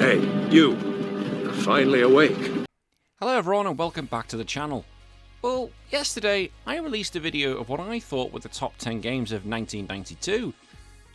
Hey, you. You're finally awake. Hello everyone and welcome back to the channel. Well, yesterday I released a video of what I thought were the top 10 games of 1992.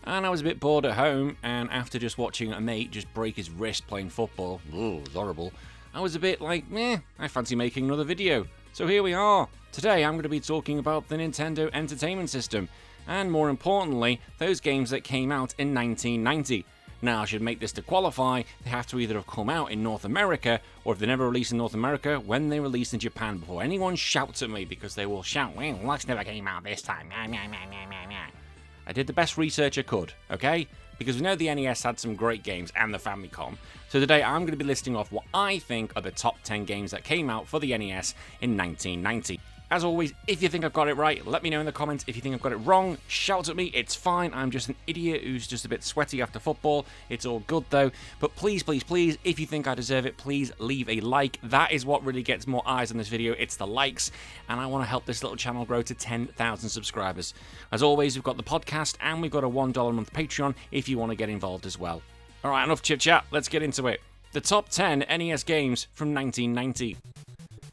And I was a bit bored at home, and after just watching a mate just break his wrist playing football, it was horrible, I was a bit like, meh, I fancy making another video. So here we are. Today I'm going to be talking about the Nintendo Entertainment System, and more importantly, those games that came out in 1990. Now, I should make this to qualify, they have to either have come out in North America, or if they never released in North America, when they released in Japan, before anyone shouts at me, because they will shout, well, Lux never came out this time. I did the best research I could, okay? Because we know the NES had some great games, and the Famicom. So today I'm going to be listing off what I think are the top 10 games that came out for the NES in 1990. As always, if you think I've got it right, let me know in the comments. If you think I've got it wrong, shout at me. It's fine. I'm just an idiot who's just a bit sweaty after football. It's all good though. But please, please, please, if you think I deserve it, please leave a like. That is what really gets more eyes on this video. It's the likes. And I want to help this little channel grow to 10,000 subscribers. As always, we've got the podcast and we've got a $1 a month Patreon if you want to get involved as well. All right, enough chit chat. Let's get into it. The top 10 NES games from 1990.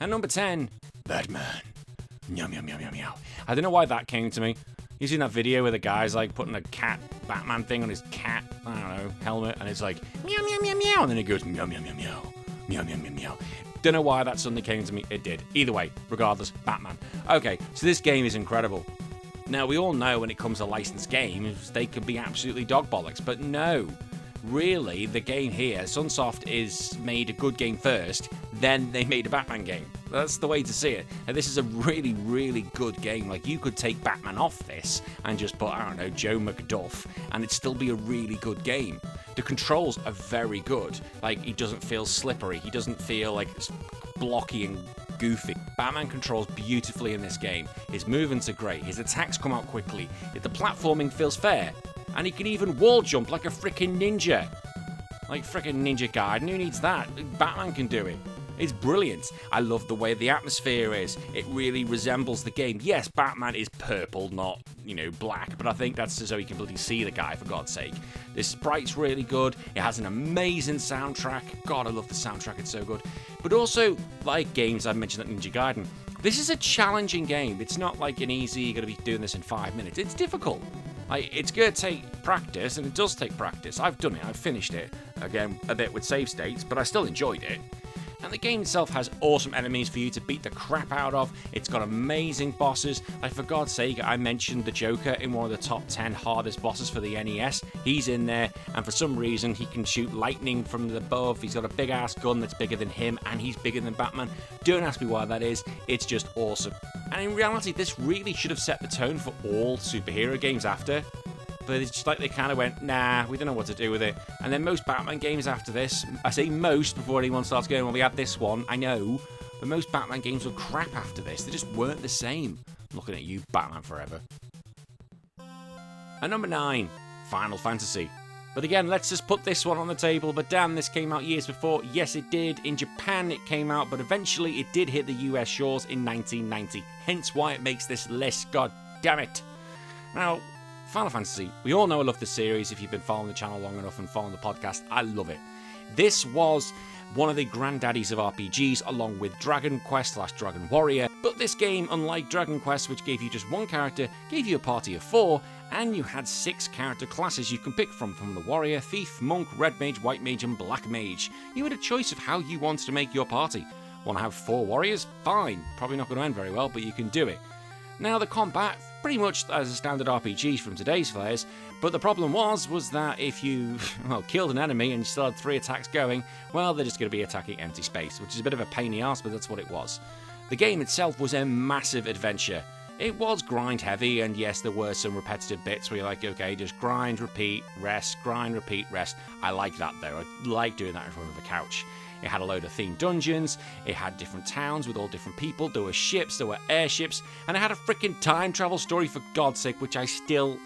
At number 10, Batman. Meow, meow, meow, meow, meow. I don't know why that came to me. You seen that video where the guy's like putting a cat Batman thing on his cat, I don't know, helmet, and it's like meow, meow, meow, meow, and then it goes meow, meow, meow, meow, meow, meow, meow, meow. Don't know why that suddenly came to me. It did. Either way, regardless, Batman. Okay, so this game is incredible. Now, we all know when it comes to licensed games, they can be absolutely dog bollocks, but no. Really, the game here, Sunsoft is made a good game first, then they made a Batman game. That's the way to see it. And this is a really, really good game. Like, you could take Batman off this and just put, I don't know, Joe McDuff, and it'd still be a really good game. The controls are very good. Like, he doesn't feel slippery. He doesn't feel like it's blocky and goofy. Batman controls beautifully in this game. His movements are great. His attacks come out quickly. The platforming feels fair. And he can even wall jump like a freaking ninja. Like freaking Ninja Gaiden, who needs that? Batman can do it. It's brilliant. I love the way the atmosphere is. It really resembles the game. Yes, Batman is purple, not, black, but I think that's so you can bloody see the guy, for God's sake. This sprite's really good. It has an amazing soundtrack. God, I love the soundtrack. It's so good. But also, like games I've mentioned at Ninja Gaiden, this is a challenging game. It's not like an easy, you're going to be doing this in 5 minutes. It's difficult. It's going to take practice, and it does take practice. I've done it, I've finished it. Again, a bit with save states, but I still enjoyed it. And the game itself has awesome enemies for you to beat the crap out of. It's got amazing bosses. Like, for God's sake, I mentioned the Joker in one of the top 10 hardest bosses for the NES. He's in there, and for some reason, he can shoot lightning from above. He's got a big-ass gun that's bigger than him, and he's bigger than Batman. Don't ask me why that is. It's just awesome. And in reality, this really should have set the tone for all superhero games after. But it's just like they kind of went, nah, we don't know what to do with it. And then most Batman games after this, I say most before anyone starts going, well, we had this one, I know. But most Batman games were crap after this. They just weren't the same. I'm looking at you, Batman Forever. At number 9, Final Fantasy. But again, let's just put this one on the table. But damn, this came out years before. Yes, it did. In Japan, it came out, but eventually it did hit the US shores in 1990. Hence why it makes this list. God damn it. Now, Final Fantasy, we all know I love the series. If you've been following the channel long enough and following the podcast, I love it. This was one of the granddaddies of RPGs, along with Dragon Quest / Dragon Warrior. But this game, unlike Dragon Quest, which gave you just one character, gave you a party of 4, and you had 6 character classes you can pick from the Warrior, Thief, Monk, Red Mage, White Mage, and Black Mage. You had a choice of how you wanted to make your party. Want to have 4 warriors? Fine. Probably not going to end very well, but you can do it. Now, the combat, pretty much as a standard RPG from today's players, but the problem was that if you, killed an enemy and you still had 3 attacks going, well, they're just going to be attacking empty space, which is a bit of a pain in the arse, but that's what it was. The game itself was a massive adventure. It was grind heavy, and yes, there were some repetitive bits where you're like, okay, just grind, repeat, rest, grind, repeat, rest. I like that, though. I like doing that in front of the couch. It had a load of themed dungeons, it had different towns with all different people, there were ships, there were airships, and it had a freaking time travel story, for God's sake, which I still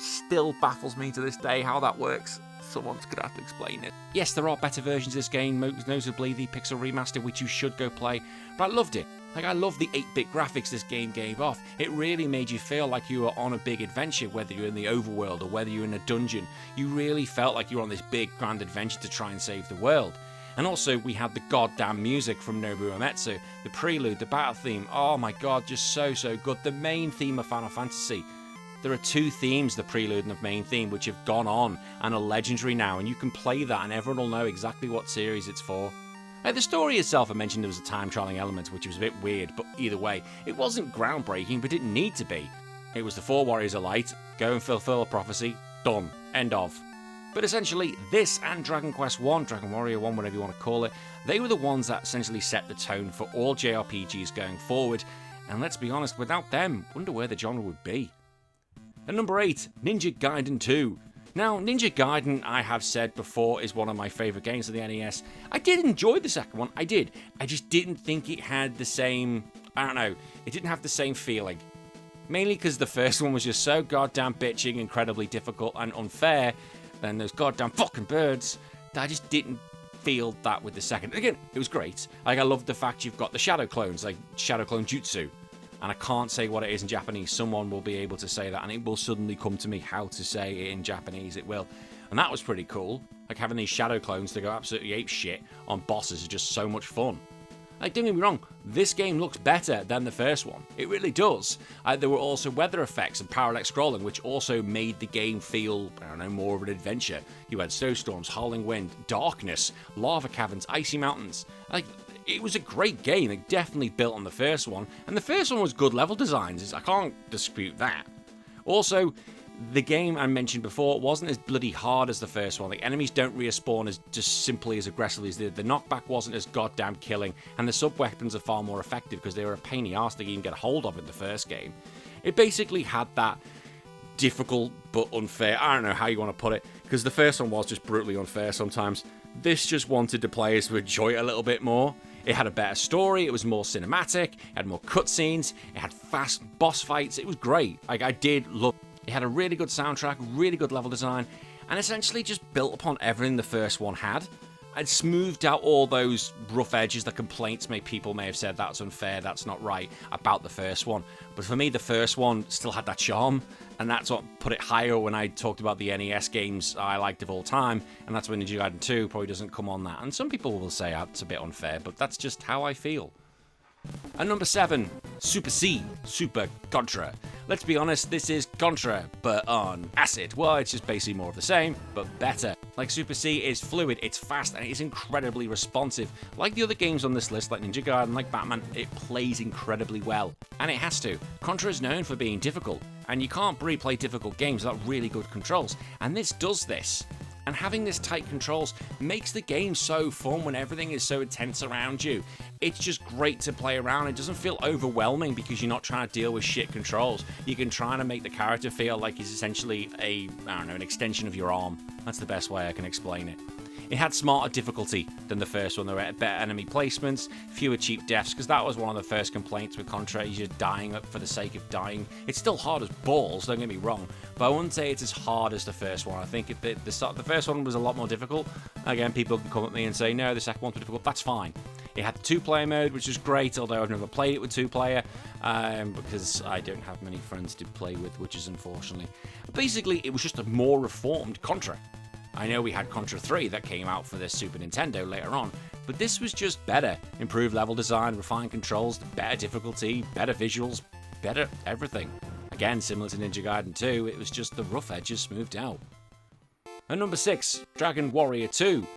baffles me to this day how that works. Someone's gonna have to explain it. Yes, there are better versions of this game, most notably the Pixel Remaster, which you should go play, but I loved it. Like, I love the 8-bit graphics this game gave off. It really made you feel like you were on a big adventure, whether you're in the overworld or whether you're in a dungeon. You really felt like you were on this big, grand adventure to try and save the world. And also, we had the goddamn music from Nobuo Uematsu, the prelude, the battle theme. Oh my god, just so good. The main theme of Final Fantasy. There are 2 themes, the prelude and the main theme, which have gone on and are legendary now, and you can play that and everyone will know exactly what series it's for. The story itself, I mentioned there was a time-traveling element, which was a bit weird, but either way, it wasn't groundbreaking, but didn't need to be. It was the 4 Warriors of Light, go and fulfill a prophecy, done, end of. But essentially, this and Dragon Quest 1, Dragon Warrior 1, whatever you want to call it, they were the ones that essentially set the tone for all JRPGs going forward, and let's be honest, without them, wonder where the genre would be. At number 8, Ninja Gaiden 2. Now, Ninja Gaiden, I have said before, is one of my favourite games of the NES. I did enjoy the second one, I did. I just didn't think it had the same, I don't know, it didn't have the same feeling. Mainly because the first one was just so goddamn bitching, incredibly difficult and unfair, and those goddamn fucking birds, that I just didn't feel that with the second. Again, it was great. Like, I loved the fact you've got the shadow clones, like shadow clone jutsu. And I can't say what it is in Japanese. Someone will be able to say that, and it will suddenly come to me how to say it in Japanese. It will. And that was pretty cool. Like, having these shadow clones to go absolutely ape shit on bosses is just so much fun. Like, don't get me wrong, this game looks better than the first one. It really does. There were also weather effects and parallax scrolling, which also made the game feel, I don't know, more of an adventure. You had snowstorms, howling wind, darkness, lava caverns, icy mountains. Like, it was a great game. It definitely built on the first one, and the first one was good level designs. I can't dispute that. Also, the game I mentioned before wasn't as bloody hard as the first one. The enemies don't respawn as just simply as aggressively as they did. The knockback wasn't as goddamn killing, and the sub-weapons are far more effective because they were a pain in the arse to even get a hold of in the first game. It basically had that difficult but unfair, I don't know how you want to put it, because the first one was just brutally unfair sometimes. This just wanted the players to enjoy it a little bit more. It had a better story, it was more cinematic, it had more cutscenes, it had fast boss fights, it was great. Like, I did love it. It had a really good soundtrack, really good level design, and essentially just built upon everything the first one had. It smoothed out all those rough edges, the complaints people may have said that's unfair, that's not right about the first one. But for me, the first one still had that charm, and that's what put it higher when I talked about the NES games I liked of all time, and that's when Ninja Gaiden 2 probably doesn't come on that. And some people will say it's a bit unfair, but that's just how I feel. At number 7, Super C, Super Contra. Let's be honest, this is Contra, but on acid. Well, it's just basically more of the same, but better. Like, Super C is fluid, it's fast, and it's incredibly responsive. Like the other games on this list, like Ninja Gaiden, like Batman, it plays incredibly well. And it has to. Contra is known for being difficult, and you can't really play difficult games without really good controls, and this does this. And having this tight controls makes the game so fun when everything is so intense around you. It's just great to play around. It doesn't feel overwhelming because you're not trying to deal with shit controls. You can try to make the character feel like he's essentially an extension of your arm. That's the best way I can explain it. It had smarter difficulty than the first one. There were better enemy placements, fewer cheap deaths, because that was one of the first complaints with Contra, is you're dying for the sake of dying. It's still hard as balls, don't get me wrong, but I wouldn't say it's as hard as the first one. I think the first one was a lot more difficult. Again, people can come at me and say, no, the second one's difficult. That's fine. It had the 2-player mode, which was great, although I've never played it with 2-player, because I don't have many friends to play with, which is unfortunately. Basically, it was just a more reformed Contra. I know we had Contra 3 that came out for the Super Nintendo later on, but this was just better. Improved level design, refined controls, better difficulty, better visuals, better everything. Again, similar to Ninja Gaiden 2, it was just the rough edges smoothed out. And number 6, Dragon Warrior 2.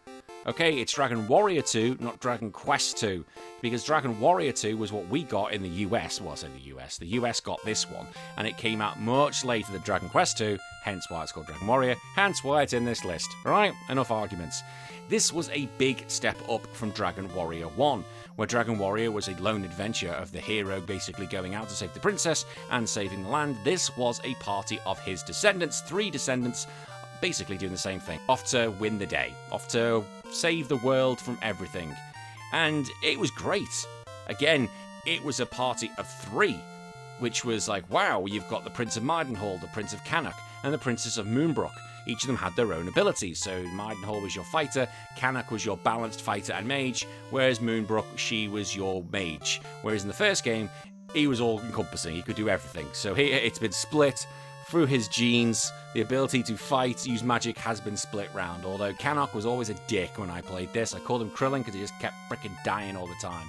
Okay, it's Dragon Warrior 2, not Dragon Quest 2, because Dragon Warrior 2 was what we got in the US. Well, I say the US. The US got this one, and it came out much later than Dragon Quest 2, hence why it's called Dragon Warrior, hence why it's in this list. Alright, enough arguments. This was a big step up from Dragon Warrior 1, where Dragon Warrior was a lone adventure of the hero basically going out to save the princess and saving the land. This was a party of his descendants, 3 descendants, basically doing the same thing. Off to win the day, off to save the world from everything. And it was great. Again, it was a party of 3, which was like, wow, you've got the Prince of Maidenhall, the Prince of Cannock, and the Princess of Moonbrook. Each of them had their own abilities. So Maidenhall was your fighter, Cannock was your balanced fighter and mage, whereas Moonbrook, she was your mage. Whereas in the first game, he was all encompassing, he could do everything. So here it's been split Through his genes, the ability to fight, use magic has been split round, although Canuck was always a dick when I played this. I called him Krillin because he just kept frickin' dying all the time.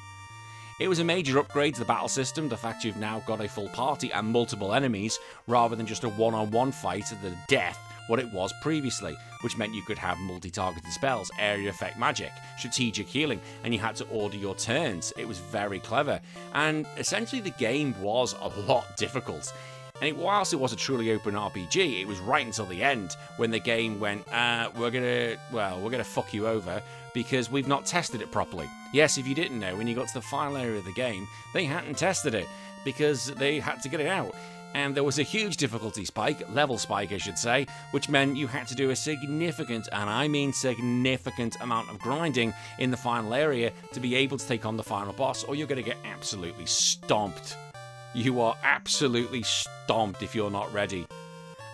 It was a major upgrade to the battle system, the fact you've now got a full party and multiple enemies, rather than just a one-on-one fight to the death, what it was previously, which meant you could have multi-targeted spells, area effect magic, strategic healing, and you had to order your turns. It was very clever, and essentially the game was a lot difficult. And whilst it was a truly open RPG, it was right until the end when the game went, we're gonna fuck you over because we've not tested it properly. Yes, if you didn't know, when you got to the final area of the game, they hadn't tested it because they had to get it out. And there was a huge difficulty spike, level spike I should say, which meant you had to do a significant, and I mean significant, amount of grinding in the final area to be able to take on the final boss, or you're going to get absolutely stomped. You are absolutely stomped if you're not ready.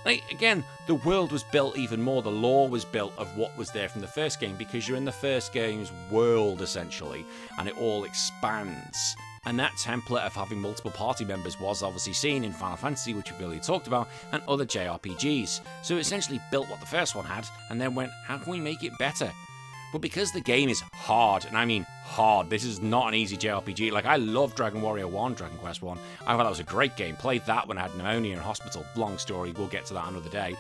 Like, again, the world was built even more, the lore was built of what was there from the first game, because you're in the first game's world, essentially, and it all expands. And that template of having multiple party members was obviously seen in Final Fantasy, which we've already talked about, and other JRPGs. So it essentially built what the first one had, and then went, how can we make it better? But because the game is hard, and I mean hard, this is not an easy JRPG. Like, I love Dragon Warrior 1, Dragon Quest 1. I thought that was a great game. Played that when I had pneumonia in hospital. Long story, we'll get to that another day.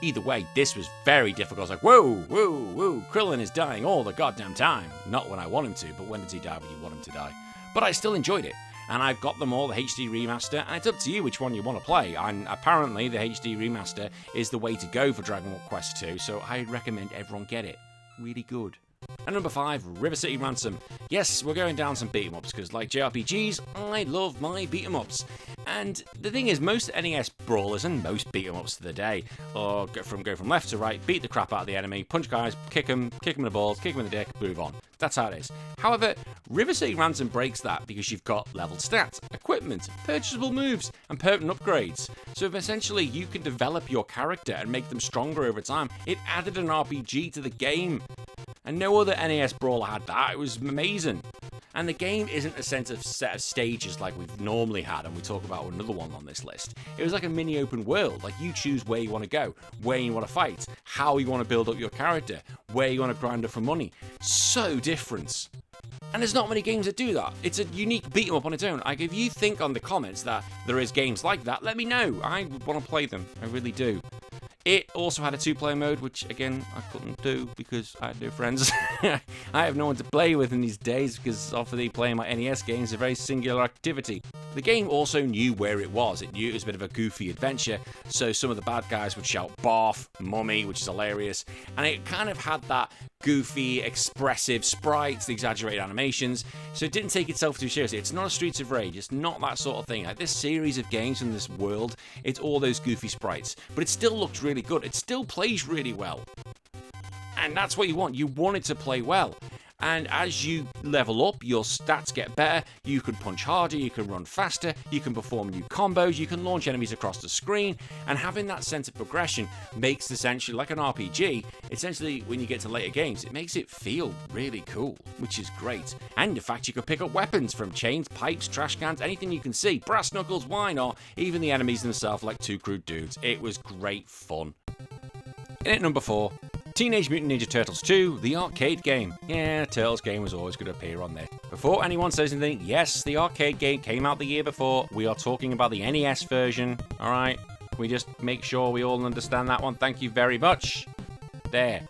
Either way, this was very difficult. I was like, whoa, whoa, whoa, Krillin is dying all the goddamn time. Not when I want him to, but when does he die when you want him to die? But I still enjoyed it. And I've got them all, the HD remaster, and it's up to you which one you want to play. And apparently, the HD remaster is the way to go for Dragon Quest 2, so I recommend everyone get it. Really good. And number 5, River City Ransom. Yes, we're going down some beat-em-ups, because like JRPGs, I love my beat-em-ups. And the thing is, most NES brawlers and most beat-em-ups to the day or go from left to right, beat the crap out of the enemy, punch guys, kick them in the balls, kick them in the dick, move on. That's how it is. However, River City Ransom breaks that because you've got leveled stats, equipment, purchasable moves, and permanent upgrades. So if essentially you can develop your character and make them stronger over time, it added an RPG to the game. And no other NES brawler had that. It was amazing. And the game isn't a set of stages like we've normally had, and we talk about another one on this list. It was like a mini open world. Like, you choose where you want to go, where you want to fight, how you want to build up your character, where you want to grind up for money. So different. And there's not many games that do that. It's a unique beat 'em up on its own. Like, if you think on the comments that there is games like that, let me know. I want to play them. I really do. It also had a 2-player mode, which, again, I couldn't do because I had no friends. I have no one to play with in these days because, obviously, playing my NES games is a very singular activity. The game also knew where it was. It knew it was a bit of a goofy adventure, so some of the bad guys would shout "Barf," "Mummy," which is hilarious, and it kind of had that goofy, expressive sprites, the exaggerated animations, so it didn't take itself too seriously. It's not a Streets of Rage, it's not that sort of thing. Like, this series of games in this world, it's all those goofy sprites, but it still looks really good, it still plays really well. And that's what you want it to play well. And as you level up, your stats get better, you can punch harder, you can run faster, you can perform new combos, you can launch enemies across the screen, and having that sense of progression makes essentially, like an RPG, essentially when you get to later games, it makes it feel really cool, which is great. And in fact, you can pick up weapons from chains, pipes, trash cans, anything you can see, brass knuckles, why not, even the enemies themselves like two crude dudes. It was great fun. In at number 4, Teenage Mutant Ninja Turtles 2, the arcade game. Yeah, Turtles game was always going to appear on there. Before anyone says anything, yes, the arcade game came out the year before. We are talking about the NES version, alright? We just make sure we all understand that one. Thank you very much. There.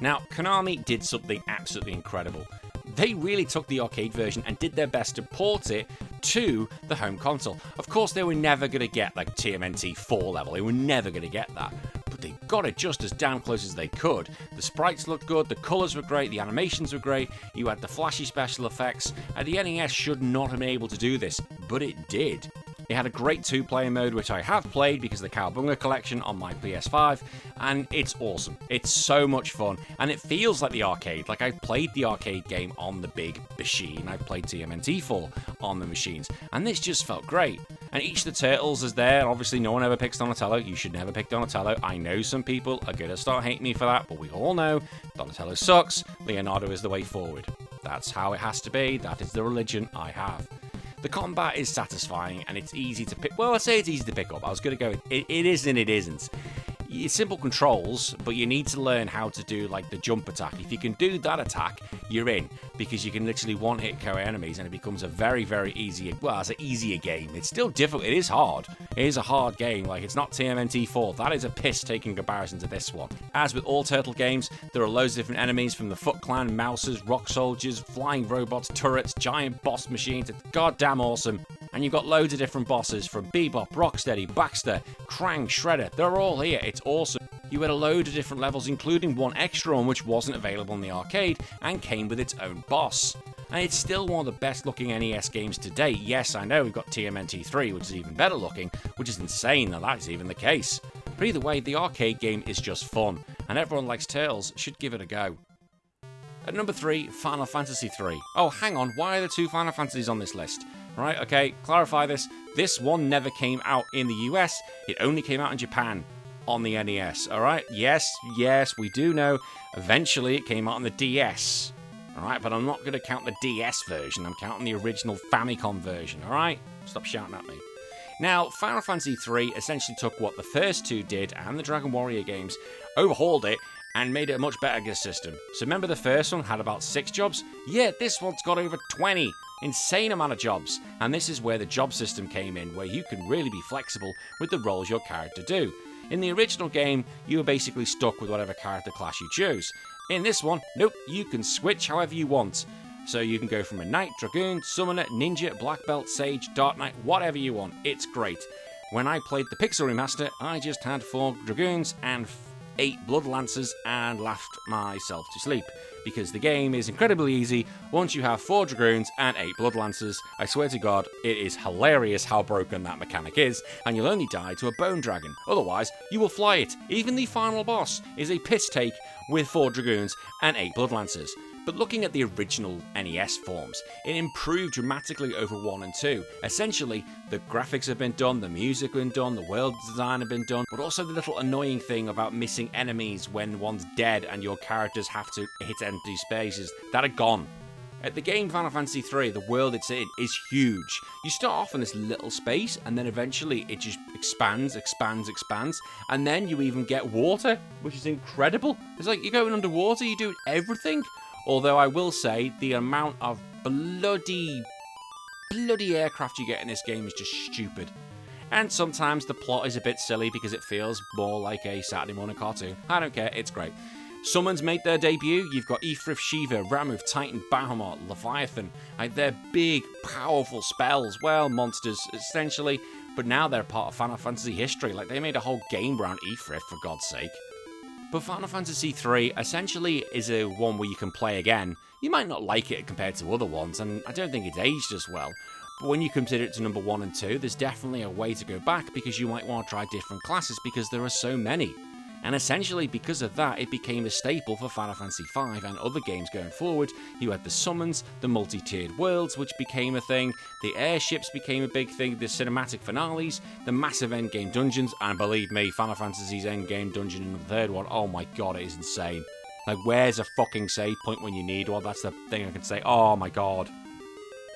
Now, Konami did something absolutely incredible. They really took the arcade version and did their best to port it to the home console. Of course, they were never going to get like TMNT 4 level. They were never going to get that. But they got it just as damn close as they could. The sprites looked good, the colours were great, the animations were great, you had the flashy special effects, and the NES should not have been able to do this, but it did. It had a great 2-player mode, which I have played because of the Cowabunga collection on my PS5, and it's awesome. It's so much fun, and it feels like the arcade. Like, I've played the arcade game on the big machine. I've played TMNT 4 on the machines, and this just felt great. And each of the turtles is there. Obviously, no one ever picks Donatello. You should never pick Donatello. I know some people are going to start hating me for that, but we all know Donatello sucks. Leonardo is the way forward. That's how it has to be. That is the religion I have. The combat is satisfying and it's easy to pick. Well, I say it's easy to pick up. I was going to go, it is and it isn't. It's simple controls, but you need to learn how to do like the jump attack. If you can do that attack, you're in, because you can literally one-hit KO enemies and it becomes a very, very easy, well, it's an easier game. It's still difficult. It is hard. It is a hard game. Like, it's not TMNT 4. That is a piss take in comparison to this one. As with all Turtle games, there are loads of different enemies, from the Foot Clan, Mousers, Rock Soldiers, flying robots, turrets, giant boss machines. It's goddamn awesome. And you've got loads of different bosses, from Bebop, Rocksteady, Baxter, Krang, Shredder. They're all here. It's awesome. You had a load of different levels, including one extra one which wasn't available in the arcade and came with its own boss. And it's still one of the best looking NES games to date. Yes, I know we've got TMNT 3, which is even better looking, which is insane that that's even the case. But either way, the arcade game is just fun, and everyone likes Tails should give it a go. At number 3, Final Fantasy 3. Oh, hang on, why are there 2 Final Fantasies on this list? Right, okay, clarify this. This one never came out in the US, it only came out in Japan on the NES, alright? Yes, we do know. Eventually it came out on the DS, alright? But I'm not going to count the DS version, I'm counting the original Famicom version, alright? Stop shouting at me. Now, Final Fantasy 3 essentially took what the first 2 did, and the Dragon Warrior games, overhauled it, and made it a much better system. So remember the first one had about 6 jobs? Yeah, this one's got over 20. Insane amount of jobs. And this is where the job system came in, where you can really be flexible with the roles your character do. In the original game, you were basically stuck with whatever character class you chose. In this one, nope, you can switch however you want. So you can go from a Knight, Dragoon, Summoner, Ninja, Black Belt, Sage, Dark Knight, whatever you want. It's great. When I played the Pixel Remaster, I just had 4 Dragoons and 8 Blood Lancers and laughed myself to sleep, because the game is incredibly easy once you have 4 Dragoons and 8 Blood Lancers. I swear to God, it is hilarious how broken that mechanic is, and you'll only die to a Bone Dragon, otherwise you will fly it. Even the final boss is a piss take with 4 Dragoons and 8 Blood Lancers. But looking at the original NES forms, it improved dramatically over 1 and 2. Essentially, the graphics have been done, the music have been done, the world design have been done, but also the little annoying thing about missing enemies when one's dead and your characters have to hit empty spaces, that are gone. At the game Final Fantasy 3, the world it's in is huge. You start off in this little space, and then eventually it just expands, and then you even get water, which is incredible. It's like you're going underwater, you're doing everything. Although I will say, the amount of bloody aircraft you get in this game is just stupid. And sometimes the plot is a bit silly because it feels more like a Saturday morning cartoon. I don't care, it's great. Summons made their debut. You've got Ifrith, Shiva, Ramuh, Titan, Bahamut, Leviathan. Like, they're big, powerful spells. Well, monsters, essentially. But now they're part of Final Fantasy history. Like, they made a whole game around Ifrith, for God's sake. But Final Fantasy 3 essentially is a one where you can play again. You might not like it compared to other ones, and I don't think it's aged as well. But when you consider it to number 1 and 2, there's definitely a way to go back, because you might want to try different classes because there are so many. And essentially, because of that, it became a staple for Final Fantasy V and other games going forward. You had the summons, the multi-tiered worlds, which became a thing, the airships became a big thing, the cinematic finales, the massive endgame dungeons, and believe me, Final Fantasy's endgame dungeon in the third one, oh my god, it is insane. Like, where's a fucking save point when you need one? That's the thing I can say. Oh my god.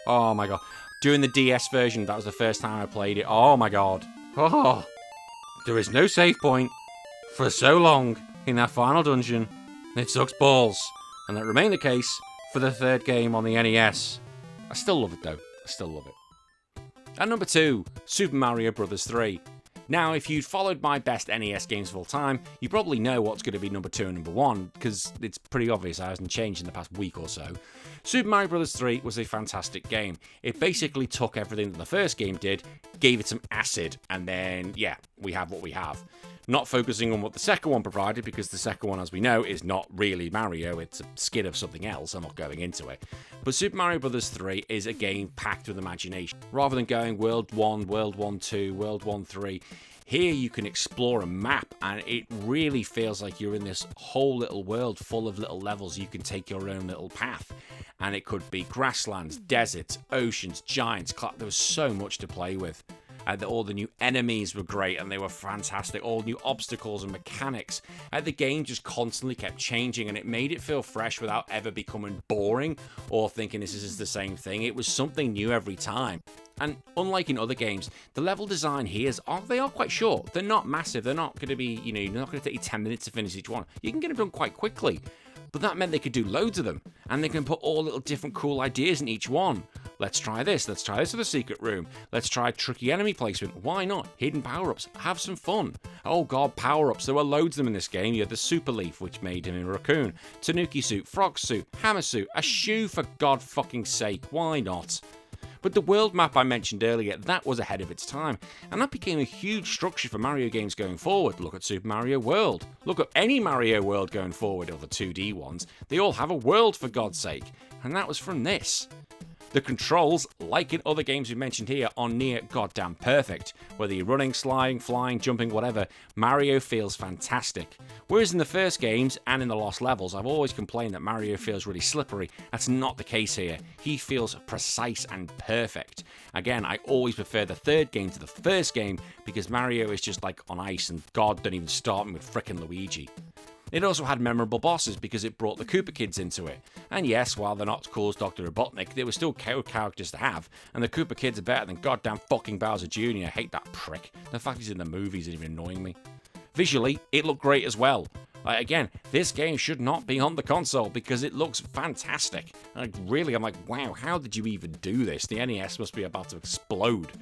Oh my god. Doing the DS version, that was the first time I played it. Oh my god. Oh. There is no save point for so long in that final dungeon. It sucks balls. And that remained the case for the third game on the NES. I still love it though. I still love it. At number 2, Super Mario Bros. 3. Now, if you'd followed my best NES games of all time, you probably know what's going to be number 2 and number 1, because it's pretty obvious it hasn't changed in the past week or so. Super Mario Bros. 3 was a fantastic game. It basically took everything that the first game did, gave it some acid, and then, yeah, we have what we have. Not focusing on what the second one provided, because the second one, as we know, is not really Mario, it's a skin of something else. I'm not going into it. But Super Mario Bros. 3 is a game packed with imagination. Rather than going World 1, World 1 2, World 1 3, here you can explore a map, and it really feels like you're in this whole little world full of little levels. You can take your own little path, and it could be grasslands, deserts, oceans, giants. There was so much to play with. All the new enemies were great and they were fantastic. All new obstacles and mechanics. The game just constantly kept changing and it made it feel fresh without ever becoming boring or thinking this is the same thing. It was something new every time. And unlike in other games, the level design here they are quite short. They're not massive. They're not going to be, you're not going to take you 10 minutes to finish each one. You can get them done quite quickly. But that meant they could do loads of them. And they can put all little different cool ideas in each one. Let's try this. Let's try this with a secret room. Let's try tricky enemy placement. Why not? Hidden power-ups. Have some fun. Oh god, power-ups. There were loads of them in this game. You had the super leaf, which made him a raccoon. Tanuki suit, frog suit, hammer suit, a shoe for god fucking sake. Why not? But the world map I mentioned earlier, that was ahead of its time, and that became a huge structure for Mario games going forward. Look at Super Mario World. Look at any Mario World going forward, or the 2D ones. They all have a world, for God's sake, and that was from this. The controls, like in other games we mentioned here, are near goddamn perfect. Whether you're running, sliding, flying, jumping, whatever, Mario feels fantastic. Whereas in the first games and in the Lost Levels, I've always complained that Mario feels really slippery. That's not the case here. He feels precise and perfect. Again, I always prefer the third game to the first game because Mario is just like on ice and God don't even start him with frickin' Luigi. It also had memorable bosses because it brought the Koopa Kids into it. And yes, while they're not as cool as Dr. Robotnik, they were still cool characters to have, and the Koopa Kids are better than goddamn fucking Bowser Jr. I hate that prick. The fact he's in the movies is even annoying me. Visually, it looked great as well. Again, this game should not be on the console because it looks fantastic. I'm like, wow, how did you even do this? The NES must be about to explode.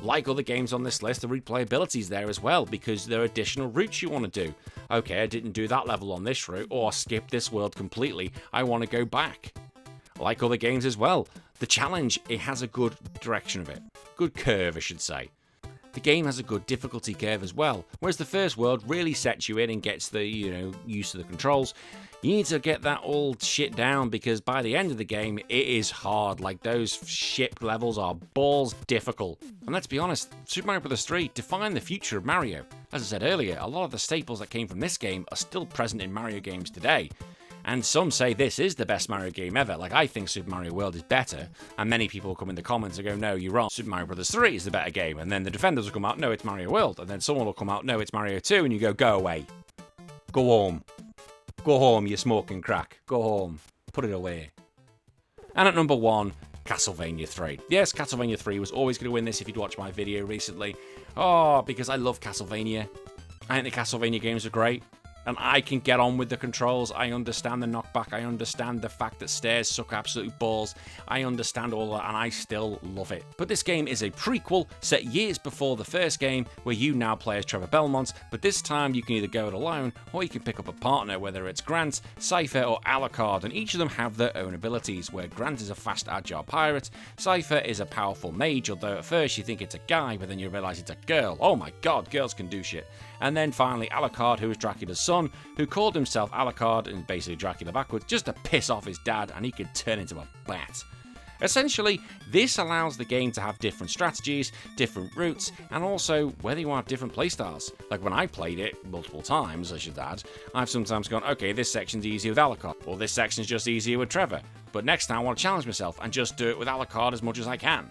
Like other games on this list, the replayability is there as well because there are additional routes you want to do. Okay, I didn't do that level on this route, or skip this world completely. I want to go back. Like other games as well, the challenge, it has a good direction of it. Good curve, I should say. The game has a good difficulty curve as well, whereas the first world really sets you in and gets the, used to the controls. You need to get that all shit down because by the end of the game, it is hard. Like, those ship levels are balls difficult. And let's be honest, Super Mario Bros. 3 defined the future of Mario. As I said earlier, a lot of the staples that came from this game are still present in Mario games today. And some say this is the best Mario game ever. Like, I think Super Mario World is better. And many people will come in the comments and go, no, you're wrong. Super Mario Bros. 3 is the better game. And then the defenders will come out, no, it's Mario World. And then someone will come out, no, it's Mario 2. And you go away. Go home. Go home, you smoking crack. Go home. Put it away. And at number 1, Castlevania 3. Yes, Castlevania 3 was always going to win this if you'd watched my video recently. Oh, because I love Castlevania. I think the Castlevania games are great. And I can get on with the controls. I understand the knockback. I understand the fact that stairs suck absolute balls. I understand all that, and I still love it. But this game is a prequel set years before the first game, where you now play as Trevor Belmont, but this time you can either go it alone, or you can pick up a partner, whether it's Grant, Cypher, or Alucard, and each of them have their own abilities, where Grant is a fast, agile pirate, Cypher is a powerful mage, although at first you think it's a guy, but then you realise it's a girl. Oh my god, girls can do shit. And then finally Alucard, who is Dracula's son, who called himself Alucard, and basically Dracula backwards, just to piss off his dad, and he could turn into a bat. Essentially, this allows the game to have different strategies, different routes, and also whether you want different playstyles. Like when I played it multiple times, I should add, I've sometimes gone, okay, this section's easier with Alucard, or this section's just easier with Trevor. But next time I want to challenge myself and just do it with Alucard as much as I can.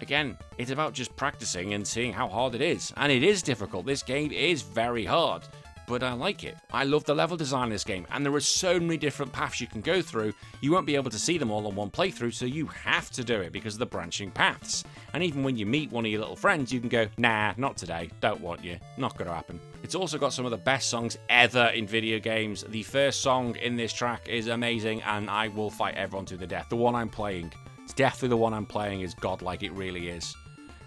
Again, it's about just practicing and seeing how hard it is. And it is difficult. This game is very hard. But I like it. I love the level design of this game, and there are so many different paths you can go through, you won't be able to see them all in one playthrough, so you have to do it because of the branching paths. And even when you meet one of your little friends, you can go, nah, not today, don't want you, not gonna happen. It's also got some of the best songs ever in video games. The first song in this track is amazing, and I will fight everyone to the death. The one I'm playing, it's definitely the one I'm playing, is godlike, it really is.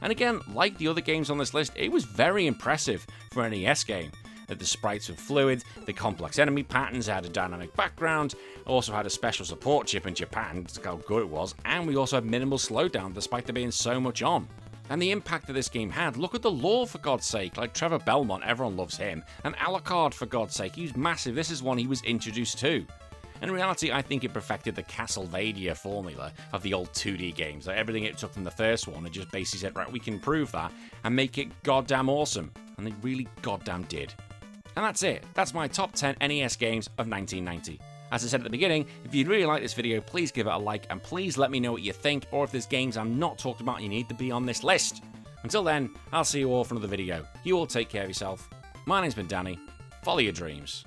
And again, like the other games on this list, it was very impressive for an NES game. The sprites were fluid, the complex enemy patterns had a dynamic background, also had a special support chip in Japan, that's how good it was, and we also had minimal slowdown despite there being so much on. And the impact that this game had, look at the lore for God's sake, like Trevor Belmont, everyone loves him, and Alucard for God's sake, he was massive, this is one he was introduced to. In reality, I think it perfected the Castlevania formula of the old 2D games. Like everything it took from the first one, it just basically said, right, we can improve that and make it goddamn awesome. And they really goddamn did. And that's it. That's my top 10 NES games of 1990. As I said at the beginning, if you'd really like this video, please give it a like and please let me know what you think, or if there's games I'm not talked about and you need to be on this list. Until then, I'll see you all for another video. You all take care of yourself. My name's been Danny. Follow your dreams.